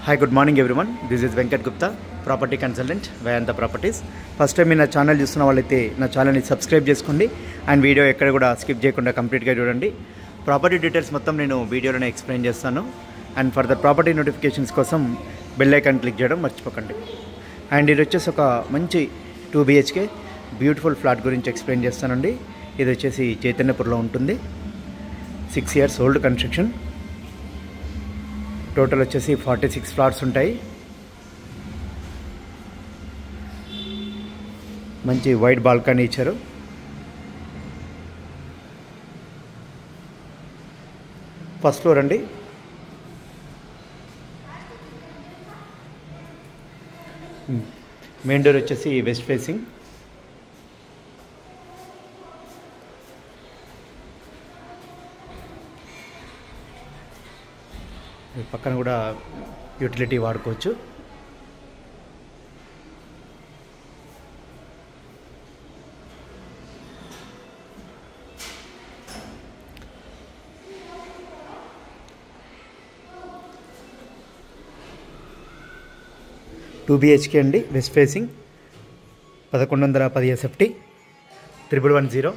Hi good morning everyone. This is Venkat Gupta, property consultant, Vedanta properties. First time మీరు నా channel చూస్తున్న వాళ్ళైతే నా ఛానల్ని సబ్స్క్రైబ్ చేసుకోండి అండ్ వీడియో ఎక్కడ కూడా స్కిప్ చేయకుండా కంప్లీట్గా చూడండి. ప్రాపర్టీ డీటెయిల్స్ మొత్తం నేను వీడియోలోనే ఎక్స్ప్లెయిన్ చేస్తాను. అండ్ ఫర్దర్ ప్రాపర్టీ నోటిఫికేషన్స్ కోసం బెల్ ఐకాన్ క్లిక్ చేయడం మర్చిపోకండి. అండ్ ఇది వచ్చేసి ఒక మంచి 2 BHK బ్యూటిఫుల్ ఫ్లాట్ గురించి ఎక్స్ప్లెయిన్ చేస్తానండి. ఇది వచ్చేసి చైతన్యపూర్లో ఉంటుంది. 6 years ఓల్డ్ కన్స్ట్రక్షన్. టోటల్ వచ్చేసి 46 ఫ్లాట్స్ ఉంటాయి. మంచి వైడ్ బాల్కనీ ఇచ్చారు. ఫస్ట్ ఫ్లోర్ అండి. మెయిన్ డోర్ వచ్చేసి వెస్ట్ ఫేసింగ్. పక్కన కూడా యూటిలిటీ వాడుకోవచ్చు. టూ BHK అండి, వెస్ట్ ఫేసింగ్, 1110 SFT, 1110.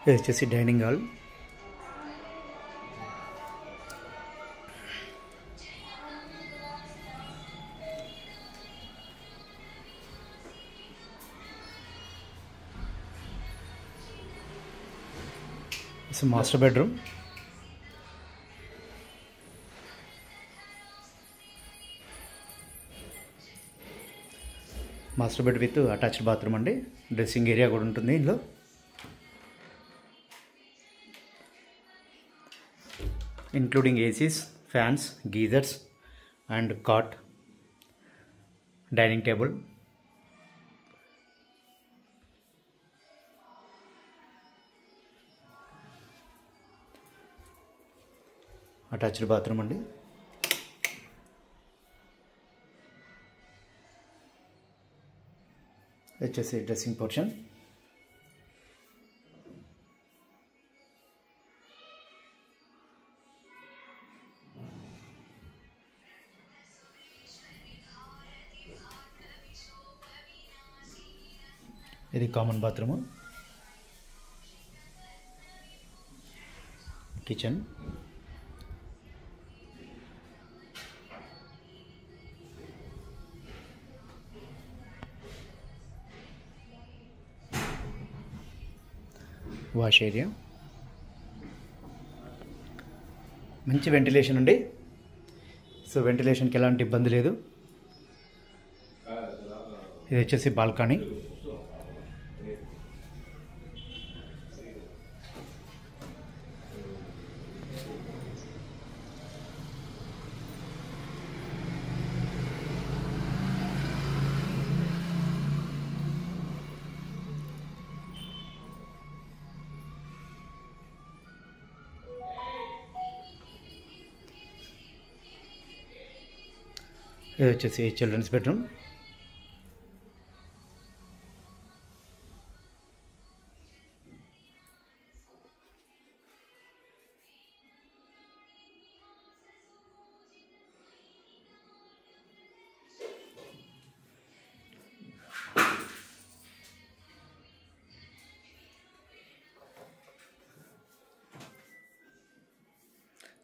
ఇది వచ్చేసి dining hall. It's master bedroom. Master bed with attached bathroom అండి. డ్రెస్సింగ్ ఏరియా కూడా ఉంటుంది ఇందులో. Including ACs, fans, geysers and cot, dining table. Attached bathroom అండి. వచ్చేసి డ్రెస్సింగ్ పోర్షన్. ఇది common bathroom. Kitchen. Wash area. మంచి వెంటిలేషన్ అండి. సో వెంటిలేషన్కి ఎలాంటి ఇబ్బంది లేదు. ఇది వచ్చేసి బాల్కనీ. ఇది వచ్చేసి చిల్డ్రన్స్ బెడ్రూమ్.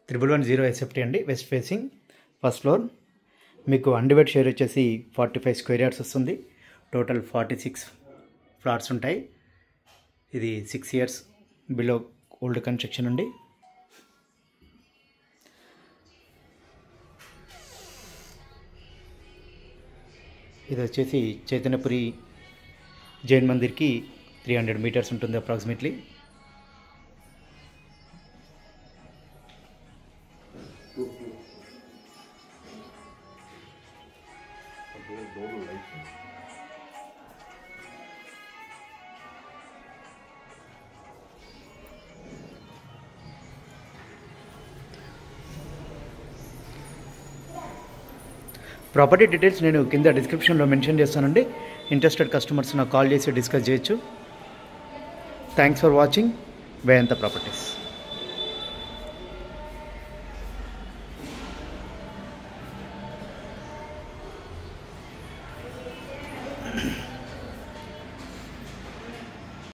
త్రిబుల్ 10 SFT అండి, వెస్ట్ ఫేసింగ్, ఫస్ట్ ఫ్లోర్. మీకు అన్డివైడ్ షేర్ వచ్చేసి 45 స్క్వేర్ యార్డ్స్ వస్తుంది. టోటల్ 46 ఫ్లాట్స్ ఉంటాయి. ఇది 6 years బిలో ఓల్డ్ కన్స్ట్రక్షన్ అండి. ఇది వచ్చేసి చైతన్యపురి జైన్ మందిర్కి 300 మీటర్స్ ఉంటుంది అప్రాక్సిమేట్లీ. ప్రాపర్టీ డీటెయిల్స్ నేను కింద డిస్క్రిప్షన్లో మెన్షన్ చేస్తానండి. ఇంట్రెస్టెడ్ కస్టమర్స్ నాకు కాల్ చేసి డిస్కస్ చేయొచ్చు. Thanks for watching Vedanta properties.